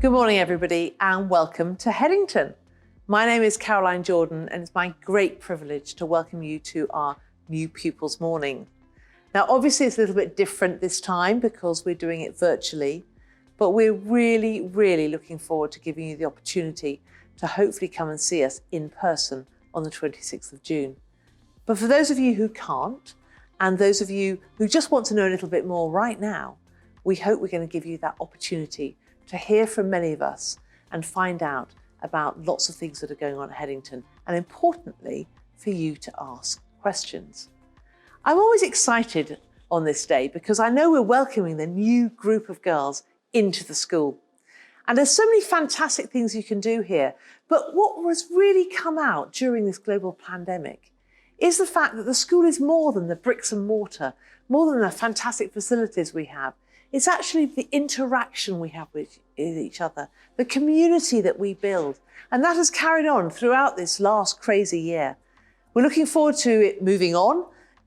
Good morning, everybody, and welcome to Headington. My name is Caroline Jordan, and it's my great privilege to welcome you to our New Pupils Morning. Now, obviously, it's a little bit different this time because we're doing it virtually, but we're really looking forward to giving you the opportunity to hopefully come and see us in person on the 26th of June. But for those of you who can't, and those of you who just want to know a little bit more right now, we hope we're going to give you that opportunity to hear from many of us and find out about lots of things that are going on at Headington, and importantly, for you to ask questions. I'm always excited on this day because I know we're welcoming the new group of girls into the school. And there's so many fantastic things you can do here, but what has really come out during this global pandemic is the fact that the school is more than the bricks and mortar, more than the fantastic facilities we have. It's actually the interaction we have with each other, the community that we build. And that has carried on throughout this last crazy year. We're looking forward to it moving on,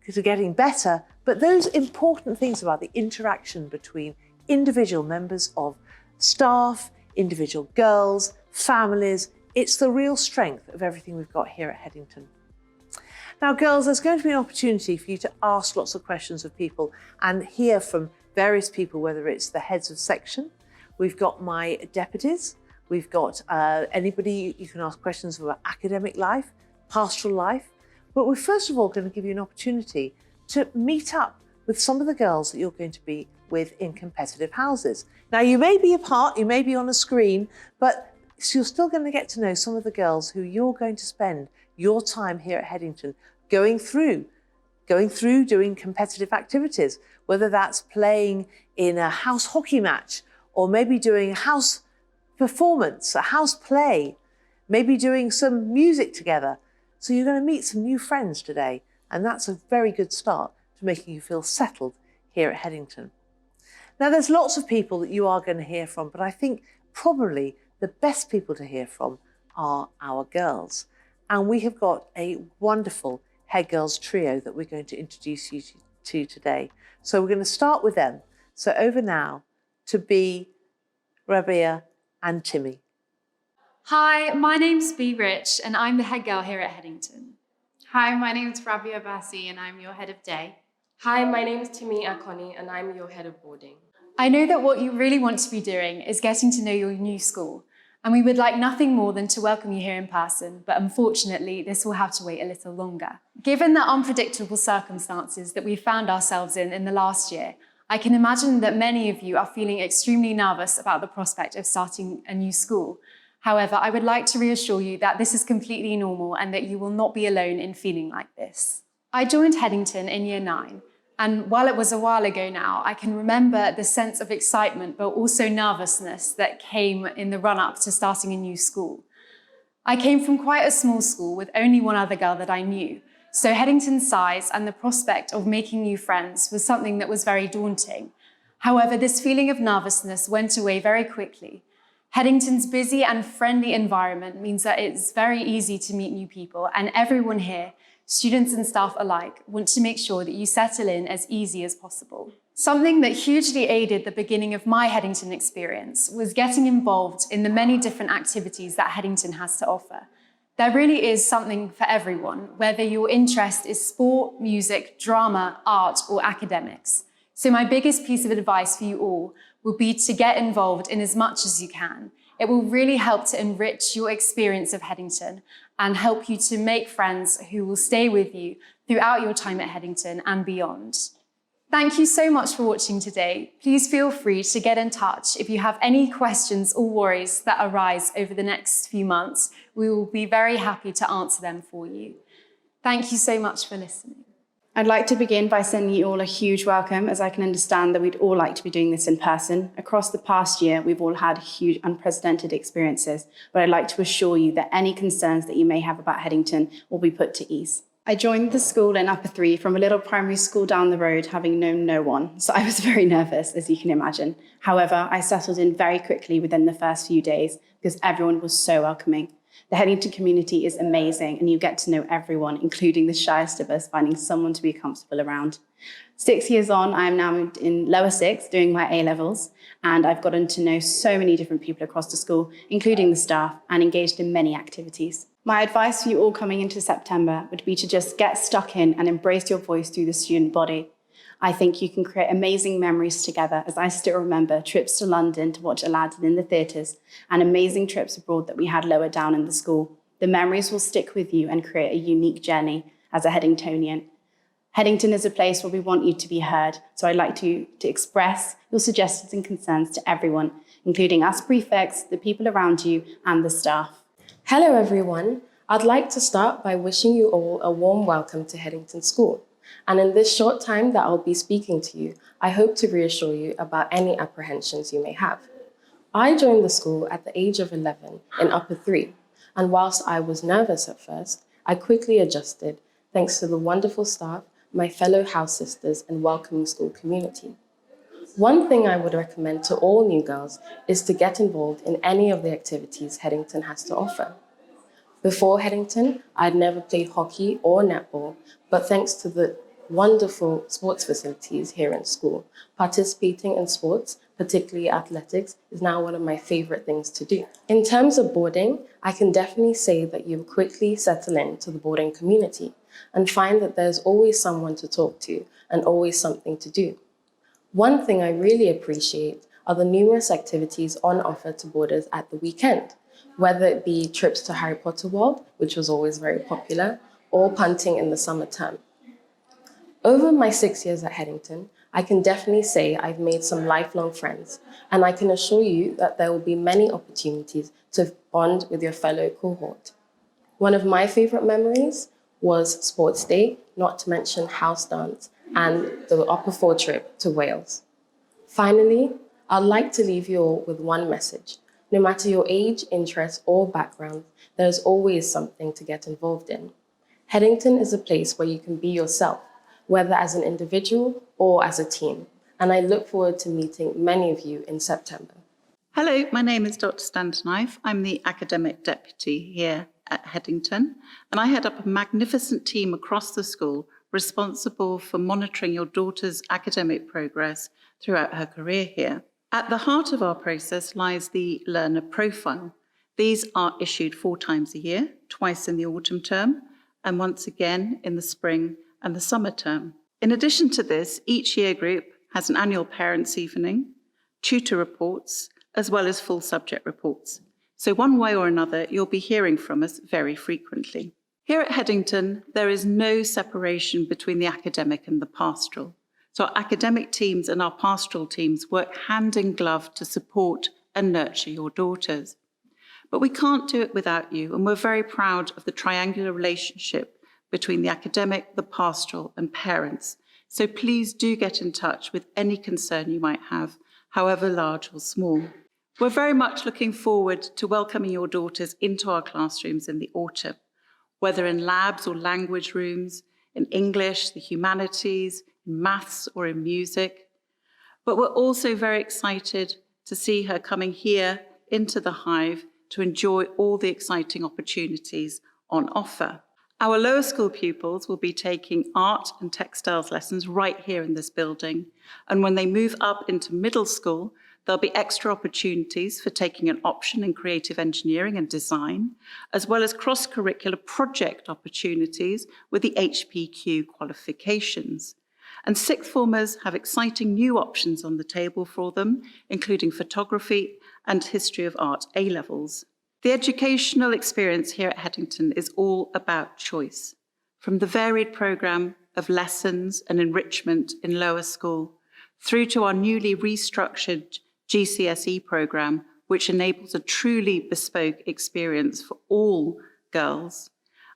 to getting better, but those important things about the interaction between individual members of staff, individual girls, families, it's the real strength of everything we've got here at Headington. Now, girls, there's going to be an opportunity for you to ask lots of questions of people and hear from various people, whether it's the heads of section, we've got my deputies, we've got anybody you can ask questions about academic life, pastoral life. But we're first of all going to give you an opportunity to meet up with some of the girls that you're going to be with in competitive houses. Now, you may be apart, you may be on a screen, but you're still going to get to know some of the girls who you're going to spend your time here at Headington going through doing competitive activities, whether that's playing in a house hockey match, or maybe doing a house performance, a house play, maybe doing some music together. So you're going to meet some new friends today, and that's a very good start to making you feel settled here at Headington. Now, there's lots of people that you are going to hear from, but I think probably the best people to hear from are our girls. And we have got a wonderful head girls trio that we're going to introduce you to today. So we're going to start with them. So over now to Bee, Rabia and Timmy. Hi, my name's Bee Rich and I'm the head girl here at Headington. Hi, my name's Rabia Bassi and I'm your head of day. Hi, my name's Timmy Akoni and I'm your head of boarding. I know that what you really want to be doing is getting to know your new school, and we would like nothing more than to welcome you here in person, but unfortunately, this will have to wait a little longer. Given the unpredictable circumstances that we found ourselves in the last year, I can imagine that many of you are feeling extremely nervous about the prospect of starting a new school. However, I would like to reassure you that this is completely normal and that you will not be alone in feeling like this. I joined Headington in year 9. And while it was a while ago now, I can remember the sense of excitement, but also nervousness that came in the run-up to starting a new school. I came from quite a small school with only one other girl that I knew. So Headington's size and the prospect of making new friends was something that was very daunting. However, this feeling of nervousness went away very quickly. Headington's busy and friendly environment means that it's very easy to meet new people, and everyone here, students and staff alike, want to make sure that you settle in as easy as possible. Something that hugely aided the beginning of my Headington experience was getting involved in the many different activities that Headington has to offer. There really is something for everyone, whether your interest is sport, music, drama, art, or academics. So my biggest piece of advice for you all would be to get involved in as much as you can. It will really help to enrich your experience of Headington and help you to make friends who will stay with you throughout your time at Headington and beyond. Thank you so much for watching today. Please feel free to get in touch if you have any questions or worries that arise over the next few months. We will be very happy to answer them for you. Thank you so much for listening. I'd like to begin by sending you all a huge welcome, as I can understand that we'd all like to be doing this in person. Across the past year, we've all had huge, unprecedented experiences, but I'd like to assure you that any concerns that you may have about Headington will be put to ease. I joined the school in Upper 3 from a little primary school down the road, having known no one, so I was very nervous, as you can imagine. However, I settled in very quickly within the first few days because everyone was so welcoming. The Headington community is amazing, and you get to know everyone, including the shyest of us, finding someone to be comfortable around. 6 years on, I am now in lower six doing my A-levels, and I've gotten to know so many different people across the school, including the staff, and engaged in many activities. My advice for you all coming into September would be to just get stuck in and embrace your voice through the student body. I think you can create amazing memories together, as I still remember trips to London to watch Aladdin in the theatres and amazing trips abroad that we had lower down in the school. The memories will stick with you and create a unique journey as a Headingtonian. Headington is a place where we want you to be heard, so I'd like to express your suggestions and concerns to everyone, including us prefects, the people around you, and the staff. Hello everyone. I'd like to start by wishing you all a warm welcome to Headington School. And in this short time that I'll be speaking to you, I hope to reassure you about any apprehensions you may have. I joined the school at the age of 11 in Upper 3, and whilst I was nervous at first, I quickly adjusted thanks to the wonderful staff, my fellow house sisters, and welcoming school community. One thing I would recommend to all new girls is to get involved in any of the activities Headington has to offer. Before Headington, I'd never played hockey or netball, but thanks to the wonderful sports facilities here in school, participating in sports, particularly athletics, is now one of my favorite things to do. In terms of boarding, I can definitely say that you quickly settle into the boarding community and find that there's always someone to talk to and always something to do. One thing I really appreciate are the numerous activities on offer to boarders at the weekend, whether it be trips to Harry Potter World, which was always very popular, or punting in the summer term. Over my 6 years at Headington, I can definitely say I've made some lifelong friends, and I can assure you that there will be many opportunities to bond with your fellow cohort. One of my favorite memories was sports day, not to mention house dance, and the Upper 4 trip to Wales. Finally, I'd like to leave you all with one message. No matter your age, interest, or background, there's always something to get involved in. Headington is a place where you can be yourself, whether as an individual or as a team, and I look forward to meeting many of you in September. Hello, my name is Dr. Stanton Hive. I'm the Academic Deputy here at Headington, and I head up a magnificent team across the school responsible for monitoring your daughter's academic progress throughout her career here. At the heart of our process lies the learner profile. These are issued 4 times a year, twice in the autumn term, and once again in the spring and the summer term. In addition to this, each year group has an annual parents' evening, tutor reports, as well as full subject reports. So one way or another, you'll be hearing from us very frequently. Here at Headington, there is no separation between the academic and the pastoral. So our academic teams and our pastoral teams work hand in glove to support and nurture your daughters. But we can't do it without you, and we're very proud of the triangular relationship between the academic, the pastoral, and parents. So please do get in touch with any concern you might have, however large or small. We're very much looking forward to welcoming your daughters into our classrooms in the autumn, whether in labs or language rooms, in English, the humanities, in maths, or in music. But we're also very excited to see her coming here into the Hive to enjoy all the exciting opportunities on offer. Our lower school pupils will be taking art and textiles lessons right here in this building. And when they move up into middle school, there'll be extra opportunities for taking an option in creative engineering and design, as well as cross-curricular project opportunities with the HPQ qualifications. And sixth formers have exciting new options on the table for them, including photography and history of art A-levels. The educational experience here at Headington is all about choice, from the varied programme of lessons and enrichment in lower school, through to our newly restructured GCSE programme, which enables a truly bespoke experience for all girls,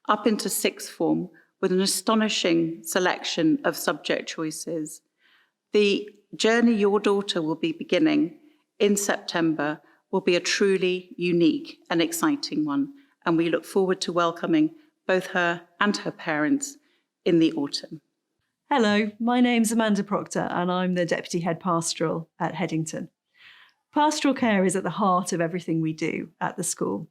up into sixth form with an astonishing selection of subject choices. The journey your daughter will be beginning in September will be a truly unique and exciting one, and we look forward to welcoming both her and her parents in the autumn. Hello, my name's Amanda Proctor and I'm the Deputy Head Pastoral at Headington. Pastoral care is at the heart of everything we do at the school.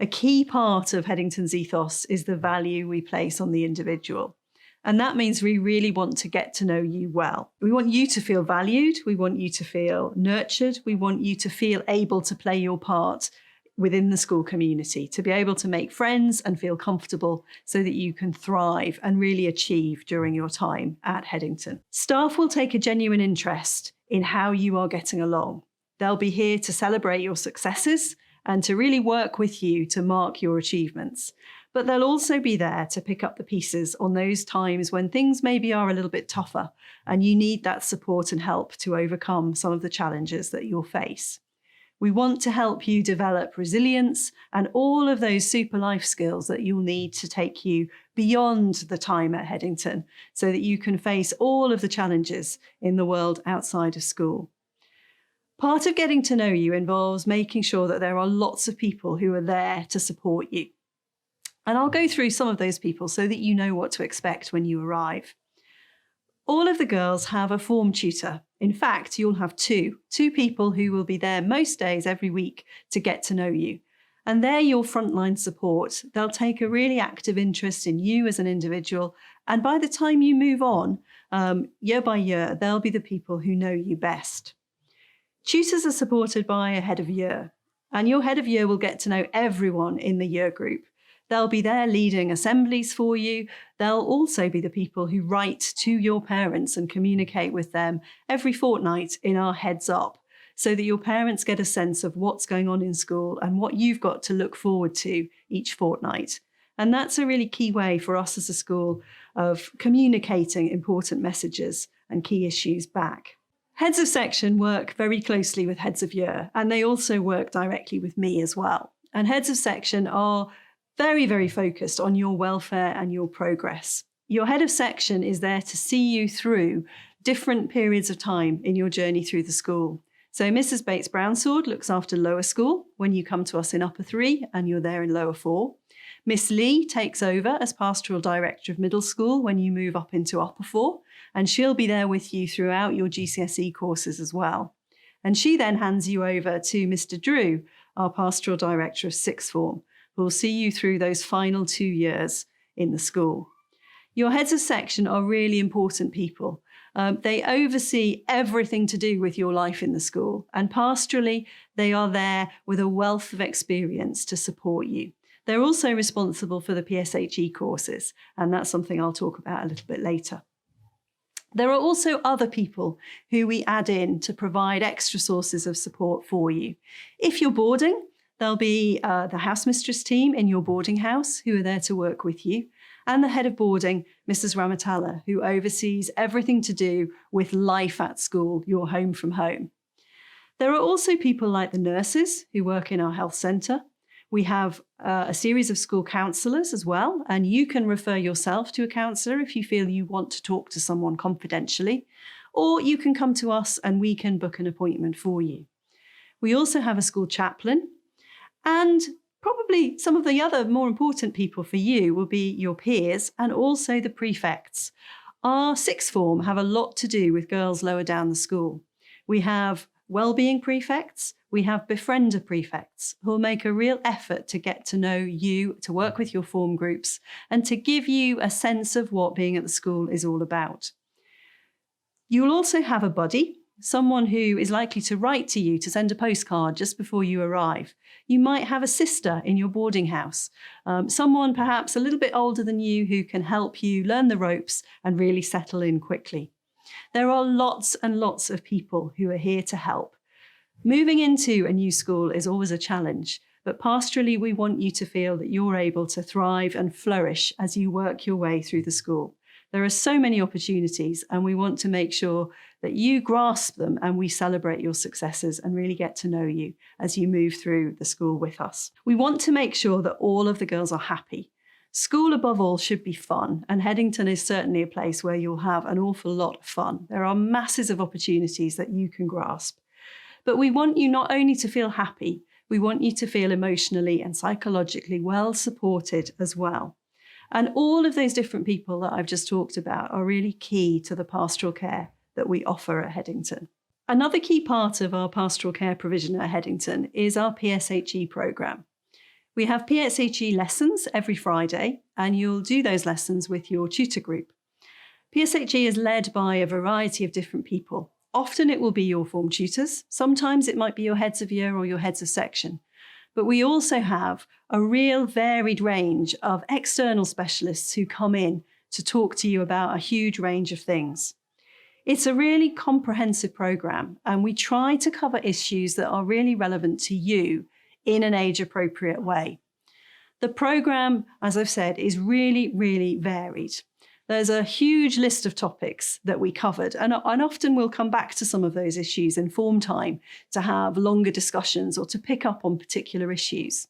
A key part of Headington's ethos is the value we place on the individual. And that means we really want to get to know you well. We want you to feel valued. We want you to feel nurtured. We want you to feel able to play your part within the school community, to be able to make friends and feel comfortable so that you can thrive and really achieve during your time at Headington. Staff will take a genuine interest in how you are getting along. They'll be here to celebrate your successes and to really work with you to mark your achievements. But they'll also be there to pick up the pieces on those times when things maybe are a little bit tougher and you need that support and help to overcome some of the challenges that you'll face. We want to help you develop resilience and all of those super life skills that you'll need to take you beyond the time at Headington so that you can face all of the challenges in the world outside of school. Part of getting to know you involves making sure that there are lots of people who are there to support you. And I'll go through some of those people so that you know what to expect when you arrive. All of the girls have a form tutor. In fact, you'll have two people who will be there most days every week to get to know you. And they're your frontline support. They'll take a really active interest in you as an individual. And by the time you move on, year by year, they'll be the people who know you best. Tutors are supported by a head of year, and your head of year will get to know everyone in the year group. They'll be there leading assemblies for you. They'll also be the people who write to your parents and communicate with them every fortnight in our Heads Up, so that your parents get a sense of what's going on in school and what you've got to look forward to each fortnight. And that's a really key way for us as a school of communicating important messages and key issues back. Heads of section work very closely with heads of year, and they also work directly with me as well. And heads of section are very, very focused on your welfare and your progress. Your head of section is there to see you through different periods of time in your journey through the school. So Mrs. Bates-Brownsword looks after lower school when you come to us in upper 3 and you're there in lower 4. Miss Lee takes over as Pastoral Director of middle school when you move up into upper 4, and she'll be there with you throughout your GCSE courses as well. And she then hands you over to Mr. Drew, our Pastoral Director of sixth form, who will see you through those final 2 years in the school. Your heads of section are really important people. They oversee everything to do with your life in the school, and pastorally, they are there with a wealth of experience to support you. They're also responsible for the PSHE courses, and that's something I'll talk about a little bit later. There are also other people who we add in to provide extra sources of support for you. If you're boarding, there'll be the house mistress team in your boarding house who are there to work with you, and the head of boarding, Mrs. Ramatala, who oversees everything to do with life at school, your home from home. There are also people like the nurses who work in our health centre. We have a series of school counsellors as well, and you can refer yourself to a counsellor if you feel you want to talk to someone confidentially, or you can come to us and we can book an appointment for you. We also have a school chaplain, and probably some of the other more important people for you will be your peers and also the prefects. Our sixth form have a lot to do with girls lower down the school. We have wellbeing prefects, we have befriender prefects who will make a real effort to get to know you, to work with your form groups, and to give you a sense of what being at the school is all about. You will also have a buddy, someone who is likely to write to you to send a postcard just before you arrive. You might have a sister in your boarding house, someone perhaps a little bit older than you who can help you learn the ropes and really settle in quickly. There are lots and lots of people who are here to help. Moving into a new school is always a challenge, but pastorally we want you to feel that you're able to thrive and flourish as you work your way through the school. There are so many opportunities, and we want to make sure that you grasp them and we celebrate your successes and really get to know you as you move through the school with us. We want to make sure that all of the girls are happy. School above all should be fun, and Headington is certainly a place where you'll have an awful lot of fun. There are masses of opportunities that you can grasp. But we want you not only to feel happy, we want you to feel emotionally and psychologically well supported as well. And all of those different people that I've just talked about are really key to the pastoral care that we offer at Headington. Another key part of our pastoral care provision at Headington is our PSHE programme. We have Pshe Lessons every Friday, and you'll do those lessons with your tutor group. Pshe is led by a variety of different people. Often it will be your form tutors. Sometimes it might be your heads of year or your heads of section. But we also have a real varied range of external specialists who come in to talk to you about a huge range of things. It's a really comprehensive programme, and we try to cover issues that are really relevant to you in an age-appropriate way. The programme, as I've said, is really, really varied. There's a huge list of topics that we covered, and often we'll come back to some of those issues in form time to have longer discussions or to pick up on particular issues.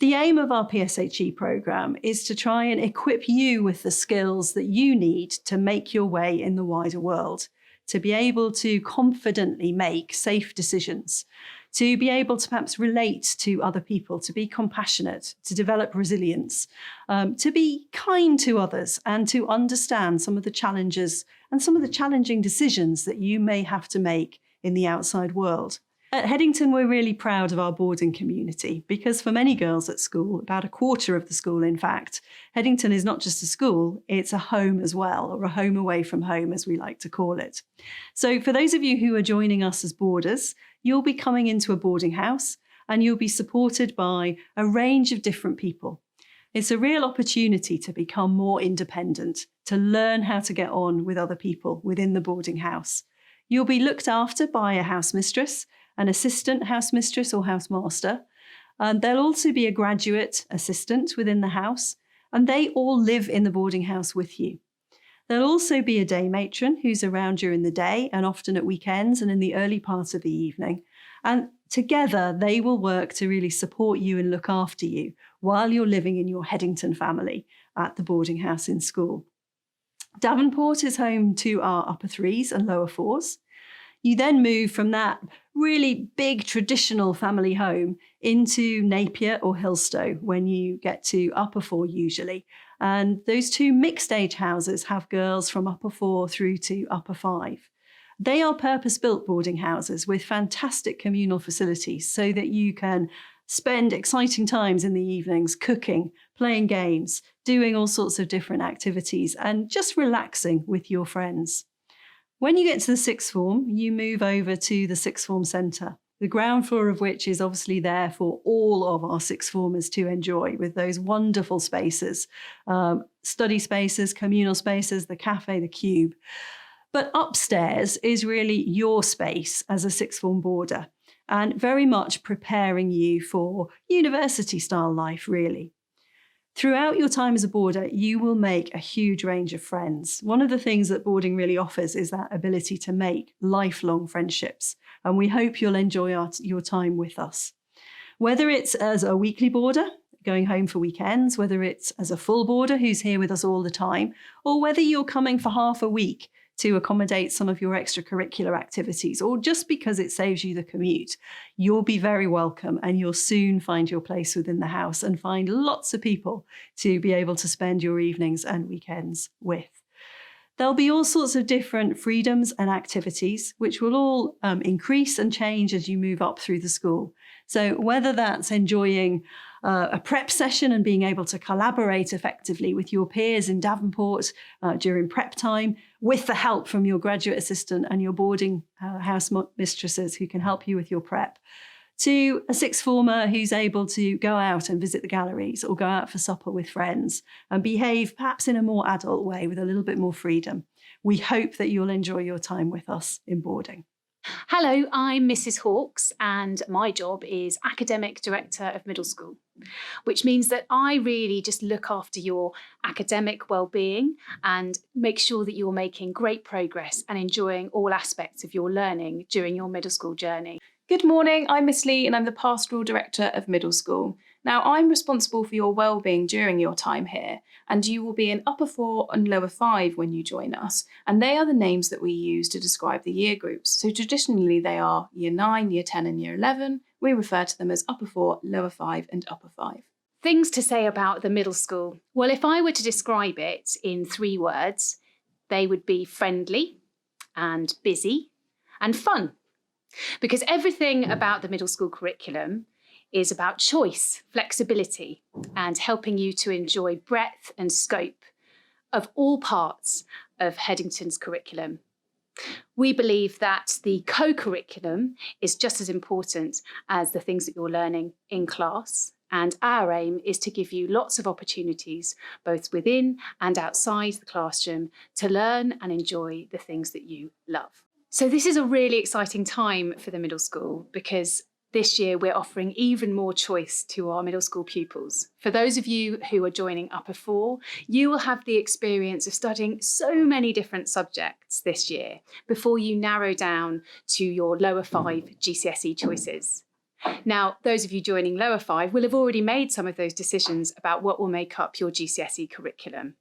The aim of our PSHE programme is to try and equip you with the skills that you need to make your way in the wider world, to be able to confidently make safe decisions, to be able to perhaps relate to other people, to be compassionate, to develop resilience, to be kind to others, and to understand some of the challenges and some of the challenging decisions that you may have to make in the outside world. At Headington, we're really proud of our boarding community because for many girls at school, about a quarter of the school in fact, Headington is not just a school, it's a home as well, or a home away from home as we like to call it. So for those of you who are joining us as boarders, you'll be coming into a boarding house and you'll be supported by a range of different people. It's a real opportunity to become more independent, to learn how to get on with other people within the boarding house. You'll be looked after by a housemistress, an assistant housemistress or housemaster. There'll also be a graduate assistant within the house, and they all live in the boarding house with you. There'll also be a day matron who's around during the day and often at weekends and in the early part of the evening. And together they will work to really support you and look after you while you're living in your Headington family at the boarding house in school. Davenport is home to our upper threes and lower fours. You then move from that really big traditional family home into Napier or Hillstow when you get to upper four usually. And those two mixed age houses have girls from upper four through to upper five. They are purpose-built boarding houses with fantastic communal facilities so that you can spend exciting times in the evenings cooking, playing games, doing all sorts of different activities and just relaxing with your friends. When you get to the sixth form, you move over to the sixth form centre, the ground floor of which is obviously there for all of our sixth formers to enjoy with those wonderful spaces, study spaces, communal spaces, the cafe, the cube. But upstairs is really your space as a sixth form boarder and very much preparing you for university style life, really. Throughout your time as a boarder, you will make a huge range of friends. One of the things that boarding really offers is that ability to make lifelong friendships, and we hope you'll enjoy your time with us. Whether it's as a weekly boarder, going home for weekends, whether it's as a full boarder who's here with us all the time, or whether you're coming for half a week to accommodate some of your extracurricular activities, or just because it saves you the commute, you'll be very welcome and you'll soon find your place within the house and find lots of people to be able to spend your evenings and weekends with. There'll be all sorts of different freedoms and activities, which will all increase and change as you move up through the school. So whether that's enjoying a prep session and being able to collaborate effectively with your peers in Davenport during prep time, with the help from your graduate assistant and your boarding house mistresses who can help you with your prep, to a sixth former who's able to go out and visit the galleries or go out for supper with friends and behave perhaps in a more adult way with a little bit more freedom. We hope that you'll enjoy your time with us in boarding. Hello, I'm Mrs. Hawkes and my job is Academic Director of Middle School, which means that I really just look after your academic well-being and make sure that you're making great progress and enjoying all aspects of your learning during your middle school journey. Good morning, I'm Miss Lee and I'm the Pastoral Director of Middle School. Now I'm responsible for your well-being during your time here, and you will be in upper 4 and lower 5 when you join us, and they are the names that we use to describe the year groups. So traditionally they are year 9, year 10 and year 11. We refer to them as upper 4, lower 5 and upper 5. Things to say about the middle school. Well, if I were to describe it in 3 words, they would be friendly and busy and fun. Because everything about the middle school curriculum is about choice, flexibility, and helping you to enjoy breadth and scope of all parts of Headington's curriculum. We believe that the co-curriculum is just as important as the things that you're learning in class. And our aim is to give you lots of opportunities, both within and outside the classroom, to learn and enjoy the things that you love. So this is a really exciting time for the middle school because this year we're offering even more choice to our middle school pupils. For those of you who are joining Upper 4, you will have the experience of studying so many different subjects this year before you narrow down to your Lower 5 GCSE choices. Now, those of you joining Lower 5 will have already made some of those decisions about what will make up your GCSE curriculum.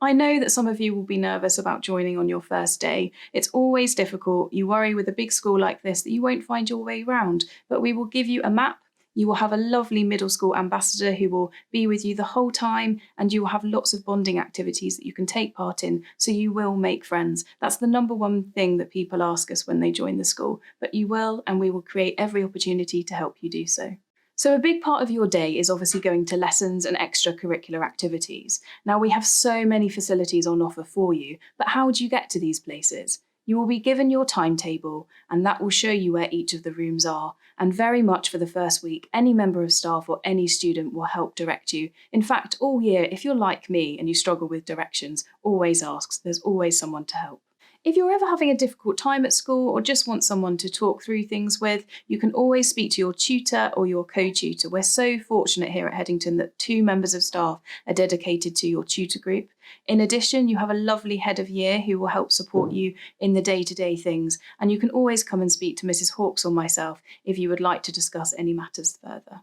I know that some of you will be nervous about joining on your first day. It's always difficult. You worry with a big school like this that you won't find your way round, but we will give you a map. You will have a lovely middle school ambassador who will be with you the whole time, and you will have lots of bonding activities that you can take part in, so you will make friends. That's the number one thing that people ask us when they join the school, but you will, and we will create every opportunity to help you do so. So a big part of your day is obviously going to lessons and extracurricular activities. Now, we have so many facilities on offer for you, but how do you get to these places? You will be given your timetable, and that will show you where each of the rooms are. And very much for the first week, any member of staff or any student will help direct you. In fact, all year, if you're like me and you struggle with directions, always ask. There's always someone to help. If you're ever having a difficult time at school or just want someone to talk through things with, you can always speak to your tutor or your co-tutor. We're so fortunate here at Headington that 2 members of staff are dedicated to your tutor group. In addition, you have a lovely head of year who will help support you in the day-to-day things, and you can always come and speak to Mrs. Hawkes or myself if you would like to discuss any matters further.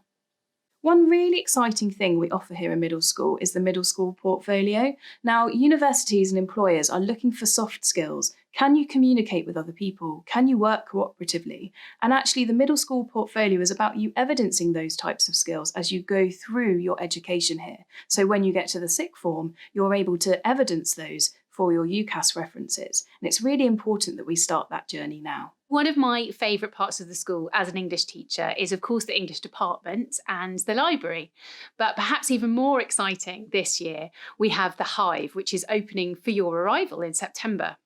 One really exciting thing we offer here in middle school is the middle school portfolio. Now, universities and employers are looking for soft skills. Can you communicate with other people? Can you work cooperatively? And actually, the middle school portfolio is about you evidencing those types of skills as you go through your education here. So when you get to the sixth form, you're able to evidence those for your UCAS references. And it's really important that we start that journey now. One of my favourite parts of the school as an English teacher is, of course, the English department and the library. But perhaps even more exciting this year, we have the Hive, which is opening for your arrival in September.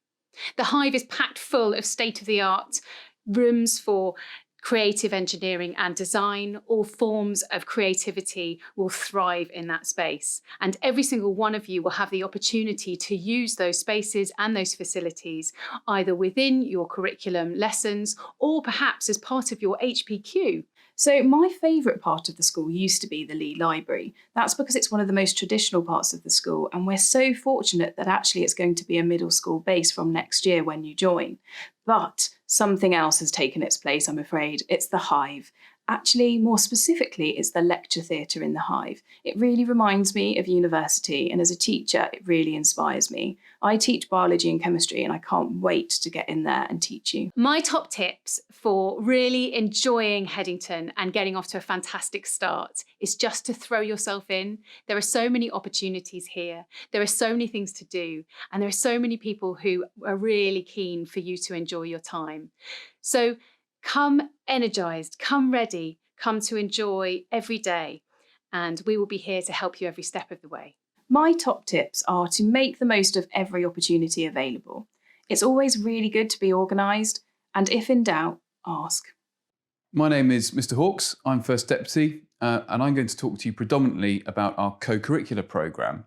The Hive is packed full of state-of-the-art rooms for creative engineering and design. All forms of creativity will thrive in that space. And every single one of you will have the opportunity to use those spaces and those facilities either within your curriculum lessons or perhaps as part of your HPQ. So my favourite part of the school used to be the Lee Library. That's because it's one of the most traditional parts of the school, and we're so fortunate that actually it's going to be a middle school base from next year when you join. But something else has taken its place, I'm afraid. It's the Hive. Actually, more specifically, it's the lecture theatre in the Hive. It really reminds me of university, and as a teacher, it really inspires me. I teach biology and chemistry, and I can't wait to get in there and teach you. My top tips for really enjoying Headington and getting off to a fantastic start is just to throw yourself in. There are so many opportunities here. There are so many things to do, and there are so many people who are really keen for you to enjoy your time. So come energised, come ready, come to enjoy every day, and we will be here to help you every step of the way. My top tips are to make the most of every opportunity available. It's always really good to be organised, and if in doubt, ask. My name is Mr. Hawkes. I'm First Deputy, and I'm going to talk to you predominantly about our Co-Curricular Programme.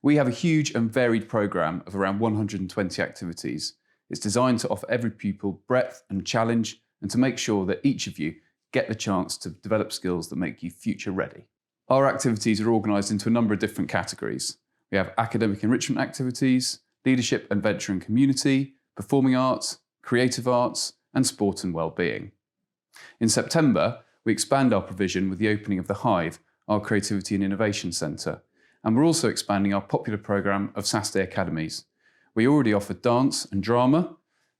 We have a huge and varied programme of around 120 activities. It's designed to offer every pupil breadth and challenge, and to make sure that each of you get the chance to develop skills that make you future ready. Our activities are organised into a number of different categories. We have academic enrichment activities, leadership and venture and community, performing arts, creative arts, and sport and wellbeing. In September, we expand our provision with the opening of the Hive, our Creativity and Innovation Centre, and we're also expanding our popular programme of Saturday academies. We already offer dance and drama,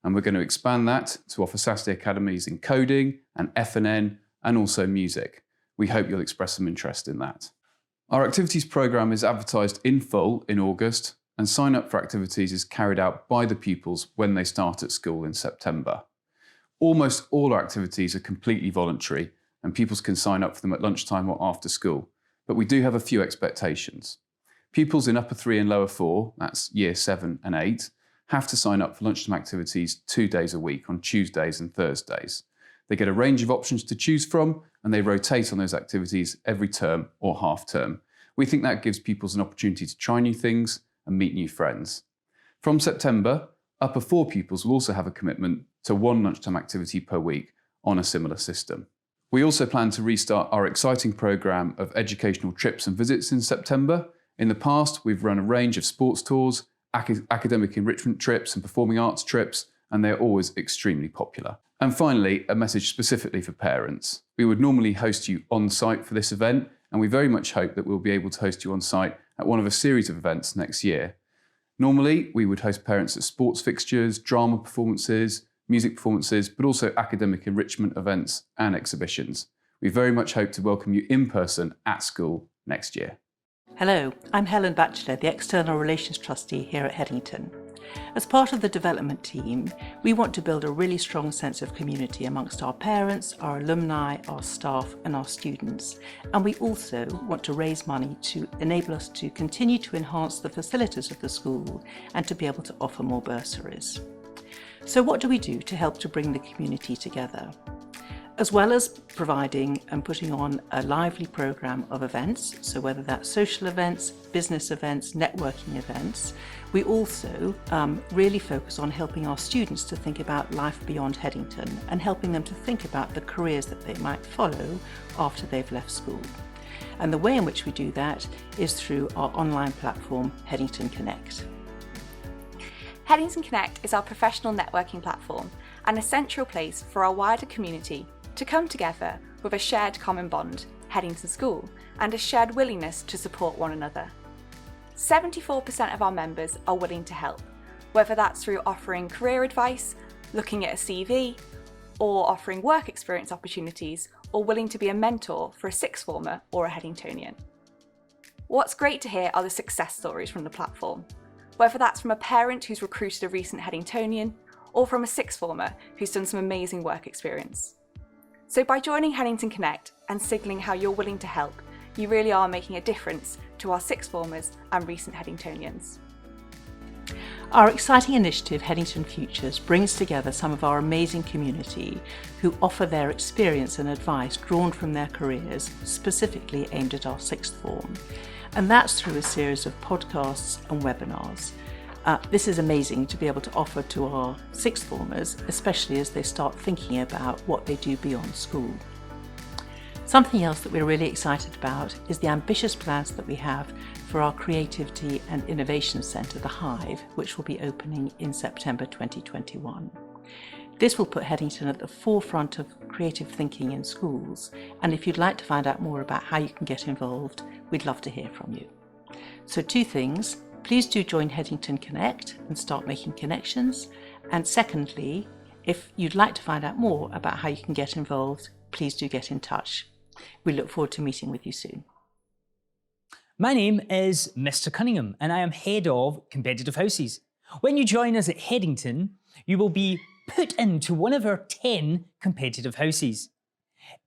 and we're going to expand that to offer Saturday academies in coding and F&N and also music. We hope you'll express some interest in that. Our activities programme is advertised in full in August, and sign up for activities is carried out by the pupils when they start at school in September. Almost all our activities are completely voluntary, and pupils can sign up for them at lunchtime or after school. But we do have a few expectations. Pupils in upper 3 and lower 4, that's year 7 and 8, have to sign up for lunchtime activities 2 days a week on Tuesdays and Thursdays. They get a range of options to choose from, and they rotate on those activities every term or half term. We think that gives pupils an opportunity to try new things and meet new friends. From September, upper 4 pupils will also have a commitment to 1 lunchtime activity per week on a similar system. We also plan to restart our exciting programme of educational trips and visits in September. In the past, we've run a range of sports tours, academic enrichment trips and performing arts trips, and they're always extremely popular. And finally, a message specifically for parents. We would normally host you on site for this event, and we very much hope that we'll be able to host you on site at one of a series of events next year. Normally, we would host parents at sports fixtures, drama performances, music performances, but also academic enrichment events and exhibitions. We very much hope to welcome you in person at school next year. Hello, I'm Helen Batchelor, the External Relations Trustee here at Headington. As part of the development team, we want to build a really strong sense of community amongst our parents, our alumni, our staff and our students. And we also want to raise money to enable us to continue to enhance the facilities of the school and to be able to offer more bursaries. So what do we do to help to bring the community together? As well as providing and putting on a lively programme of events, so whether that's social events, business events, networking events, we also really focus on helping our students to think about life beyond Headington and helping them to think about the careers that they might follow after they've left school. And the way in which we do that is through our online platform, Headington Connect. Headington Connect is our professional networking platform and a central place for our wider community to come together with a shared common bond, Headington School, and a shared willingness to support one another. 74% of our members are willing to help, whether that's through offering career advice, looking at a CV, or offering work experience opportunities, or willing to be a mentor for a sixth former or a Headingtonian. What's great to hear are the success stories from the platform, whether that's from a parent who's recruited a recent Headingtonian, or from a sixth former who's done some amazing work experience. So by joining Headington Connect and signalling how you're willing to help, you really are making a difference to our sixth formers and recent Headingtonians. Our exciting initiative, Headington Futures, brings together some of our amazing community who offer their experience and advice drawn from their careers, specifically aimed at our sixth form. And that's through a series of podcasts and webinars. This is amazing to be able to offer to our sixth formers, especially as they start thinking about what they do beyond school. Something else that we're really excited about is the ambitious plans that we have for our Creativity and Innovation Centre, the Hive, which will be opening in September 2021. This will put Headington at the forefront of creative thinking in schools, and if you'd like to find out more about how you can get involved, we'd love to hear from you. So 2 things. Please do join Headington Connect and start making connections. And secondly, if you'd like to find out more about how you can get involved, please do get in touch. We look forward to meeting with you soon. My name is Mr. Cunningham and I am Head of Competitive Houses. When you join us at Headington, you will be put into one of our 10 competitive houses.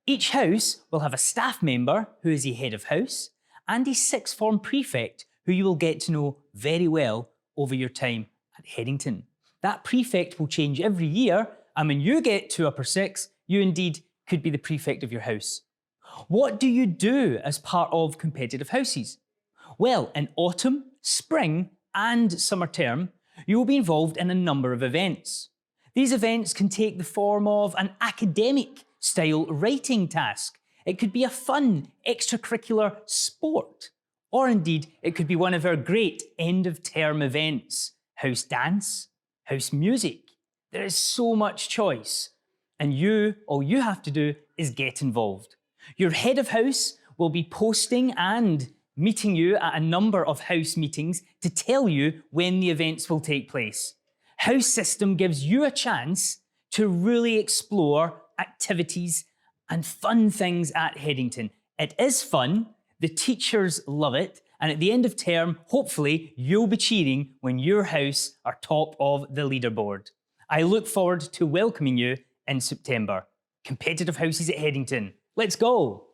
Each house will have a staff member who is a head of house and a sixth form prefect who you will get to know very well over your time at Headington. That prefect will change every year, and when you get to upper 6, you indeed could be the prefect of your house. What do you do as part of competitive houses? Well, in autumn, spring and summer term, you will be involved in a number of events. These events can take the form of an academic style writing task. It could be a fun extracurricular sport. Or indeed, it could be one of our great end-of-term events, house dance, house music. There is so much choice. And all you have to do is get involved. Your head of house will be posting and meeting you at a number of house meetings to tell you when the events will take place. House system gives you a chance to really explore activities and fun things at Headington. It is fun. The teachers love it, and at the end of term, hopefully, you'll be cheering when your house are top of the leaderboard. I look forward to welcoming you in September. Competitive Houses at Headington. Let's go.